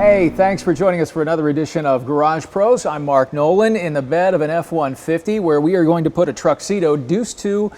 Hey, thanks for joining us for another edition of Garage Pros. I'm Mark Nolan in the bed of an F-150 where we are going to put a TruXedo Deuce 2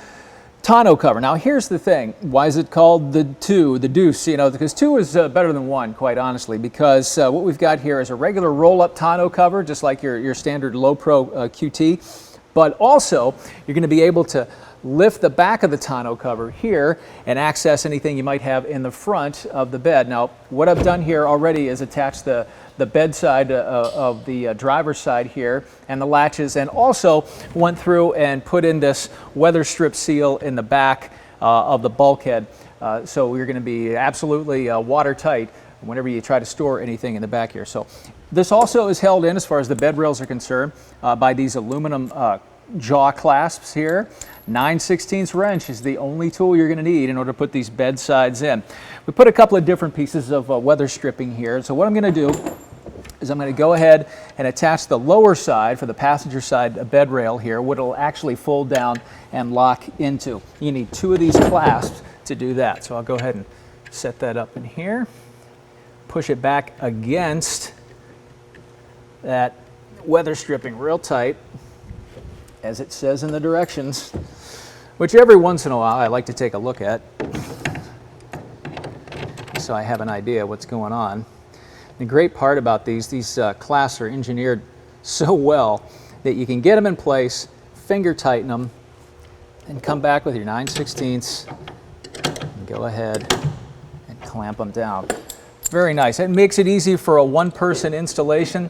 tonneau cover. Now here's the thing, why is it called the Deuce? You know, because 2 is better than 1, quite honestly, because what we've got here is a regular roll-up tonneau cover, just like your standard Low Pro QT, but also you're going to be able to lift the back of the tonneau cover here and access anything you might have in the front of the bed. Now, what I've done here already is attach the bed side of the driver's side here and the latches, and also went through and put in this weather strip seal in the back of the bulkhead. So we're going to be absolutely watertight whenever you try to store anything in the back here. So this also is held in, as far as the bed rails are concerned, by these aluminum jaw clasps here. 9/16 wrench is the only tool you're going to need in order to put these bed sides in. We put a couple of different pieces of weather stripping here. So what I'm going to do is I'm going to go ahead and attach the lower side for the passenger side bed rail here, what it'll actually fold down and lock into. You need 2 of these clasps to do that. So I'll go ahead and set that up in here. Push it back against that weather stripping real tight, as it says in the directions, which every once in a while I like to take a look at so I have an idea what's going on. The great part about these clasps are engineered so well that you can get them in place, finger tighten them, and come back with your 9/16 and go ahead and clamp them down. Very nice. It makes it easy for a one-person installation.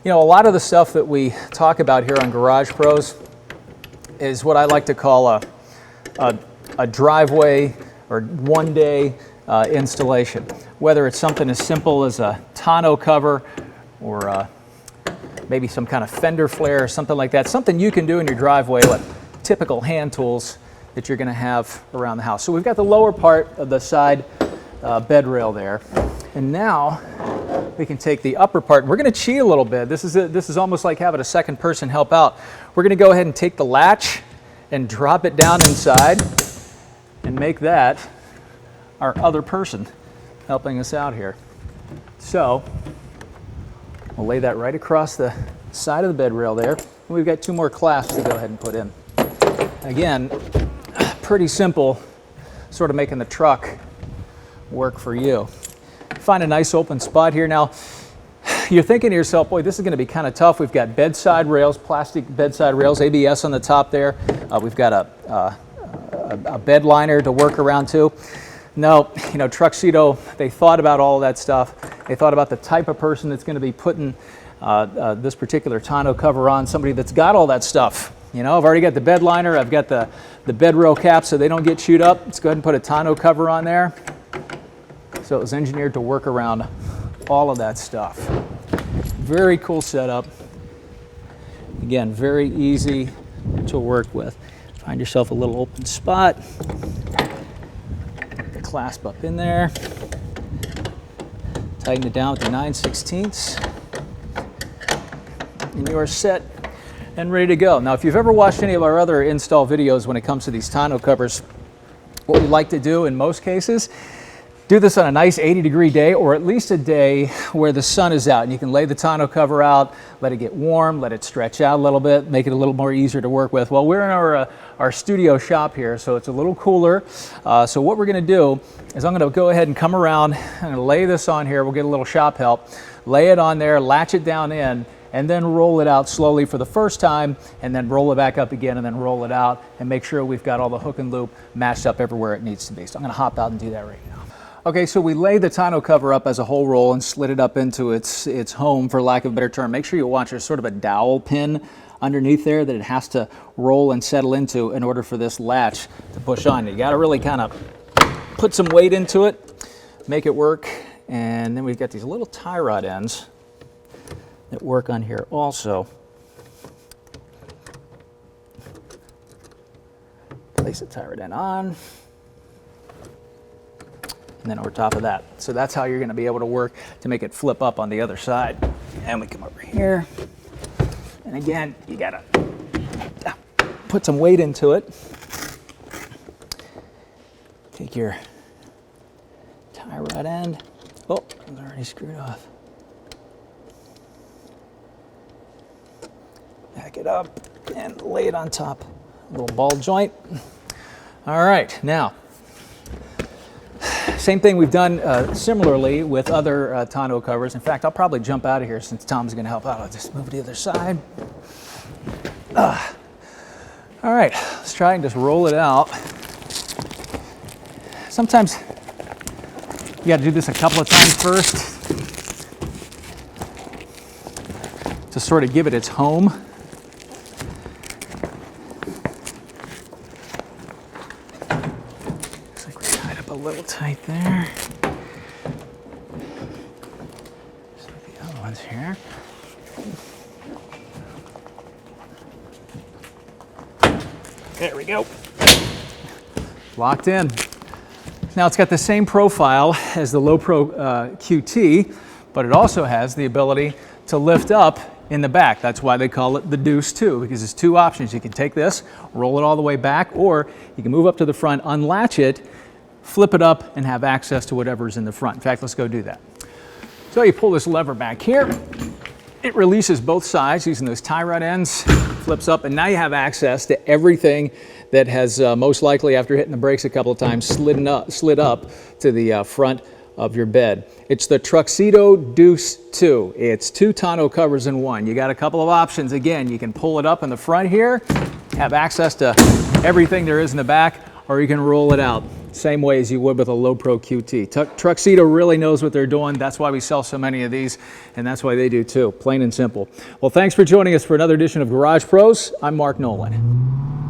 You know, a lot of the stuff that we talk about here on Garage Pros is what I like to call a driveway or one-day installation. Whether it's something as simple as a tonneau cover or maybe some kind of fender flare or something like that, something you can do in your driveway with typical hand tools that you're going to have around the house. So we've got the lower part of the side bed rail there, and now we can take the upper part. We're going to cheat a little bit. This is almost like having a second person help out. We're going to go ahead and take the latch and drop it down inside and make that our other person helping us out here. So we'll lay that right across the side of the bed rail there. And we've got 2 more clasps to go ahead and put in. Again, pretty simple, sort of making the truck work for you. Find a nice open spot here. Now, you're thinking to yourself, boy, this is going to be kind of tough. We've got bedside rails, plastic bedside rails, ABS on the top there. We've got a bed liner to work around too. No, you know, TruXedo, they thought about all of that stuff. They thought about the type of person that's going to be putting this particular tonneau cover on, somebody that's got all that stuff. You know, I've already got the bed liner, I've got the bed rail cap so they don't get chewed up. Let's go ahead and put a tonneau cover on there. So it was engineered to work around all of that stuff. Very cool setup. Again, very easy to work with. Find yourself a little open spot. Put the clasp up in there. Tighten it down with the 9/16. And you are set and ready to go. Now, if you've ever watched any of our other install videos when it comes to these tonneau covers, what we like to do in most cases, do this on a nice 80-degree day, or at least a day where the sun is out, and you can lay the tonneau cover out, let it get warm, let it stretch out a little bit, make it a little more easier to work with. Well, we're in our studio shop here, so it's a little cooler. So what we're going to do is I'm going to go ahead and come around and lay this on here. We'll get a little shop help. Lay it on there, latch it down in, and then roll it out slowly for the first time, and then roll it back up again, and then roll it out, and make sure we've got all the hook and loop matched up everywhere it needs to be. So I'm going to hop out and do that right now. Okay, so we laid the tonneau cover up as a whole roll and slid it up into its home, for lack of a better term. Make sure you watch, there's sort of a dowel pin underneath there that it has to roll and settle into in order for this latch to push on. You got to really kind of put some weight into it, make it work, and then we've got these little tie rod ends that work on here also. Place the tie rod end on, and then over top of that. So that's how you're going to be able to work to make it flip up on the other side. And we come over here, and again, you got to put some weight into it. Take your tie rod end. Oh, it's already screwed off. back it up and lay it on top. A little ball joint. All right, now, same thing we've done similarly with other tonneau covers. In fact, I'll probably jump out of here since Tom's going to help out. I'll just move to the other side. All right, let's try and just roll it out. Sometimes you got to do this a couple of times first to sort of give it its home. Looks like we tied up a little tight there. Just like the other ones here. There we go. Locked in. Now it's got the same profile as the Low Pro QT, but it also has the ability to lift up in the back. That's why they call it the Deuce 2, because there's two options. You can take this, roll it all the way back, or you can move up to the front, unlatch it, flip it up, and have access to whatever's in the front. In fact, let's go do that. So you pull this lever back here. It releases both sides using those tie rod ends, flips up, and now you have access to everything that has most likely, after hitting the brakes a couple of times, slid up to the front of your bed. It's the TruXedo Deuce 2. It's 2 tonneau covers in one. You got a couple of options. Again, you can pull it up in the front here, have access to everything there is in the back, or you can roll it out. Same way as you would with a Low Pro QT. TruXedo really knows what they're doing. That's why we sell so many of these, and that's why they do too, plain and simple. Well, thanks for joining us for another edition of Garage Pros. I'm Mark Nolan.